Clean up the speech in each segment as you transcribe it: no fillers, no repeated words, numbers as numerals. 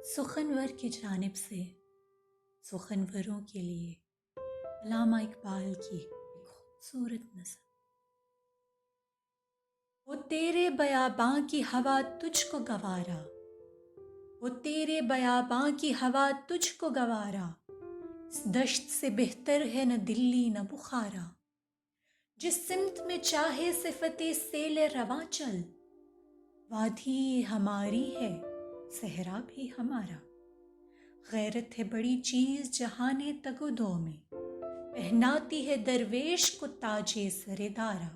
سخنور کی جانب سے سخنوروں کے لیے علامہ اقبال کی ایک خوبصورت نظم۔ وہ تیرے بیاباں کی ہوا تجھ کو گوارا، وہ تیرے بیاباں کی ہوا تجھ کو گوارا، اس دشت سے بہتر ہے نہ دلی نہ بخارا، جس سمت میں چاہے صفت سیل رواں چل، وادی ہماری ہے صحرا بھی ہمارا، غیرت ہے بڑی چیز جہان تگ و دو میں، پہناتی ہے درویش کو تاج سر دارا،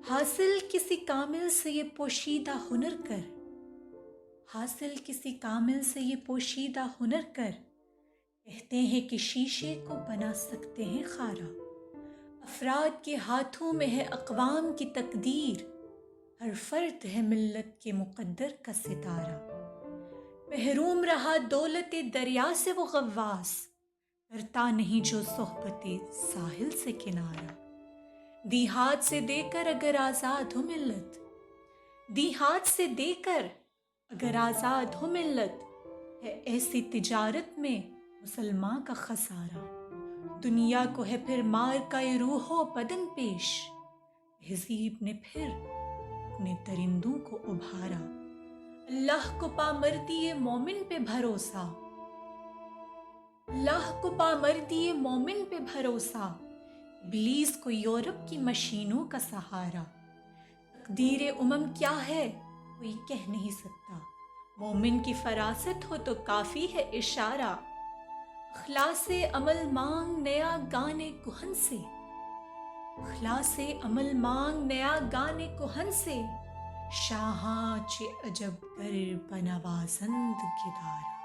حاصل کسی کامل سے یہ پوشیدہ ہنر کر، حاصل کسی کامل سے یہ پوشیدہ ہنر کر، کہتے ہیں کہ شیشے کو بنا سکتے ہیں خارا، افراد کے ہاتھوں میں ہے اقوام کی تقدیر، ہر فرد ہے ملت کے مقدر کا ستارہ، محروم رہا دولت دریا سے وہ غواص، کرتا نہیں جو صحبت ساحل سے کنارہ، دی ہاتھ سے دے کر اگر آزاد ہو ملت، دی ہاتھ سے دے کر اگر آزاد ہو ملت، ہے ایسی تجارت میں مسلمان کا خسارہ، دنیا کو ہے پھر مار کا روح و بدن پیش، تہذیب نے پھر اپنے درندوں کو ابھارا، اللہ کو پامردی مومن پہ بھروسہ، اللہ کو پامردی مومن پہ بھروسہ، ابلیس کو یورپ کی مشینوں کا سہارا، تقدیر امم کیا ہے کوئی کہہ نہیں سکتا، مومن کی فراست ہو تو کافی ہے اشارہ، اخلاص عمل مانگ نیا گانے کہن سے، اخلاص عمل مانگ نیا گانے کہن سے، شاہاں چے عجب گر بنوازند گدارا۔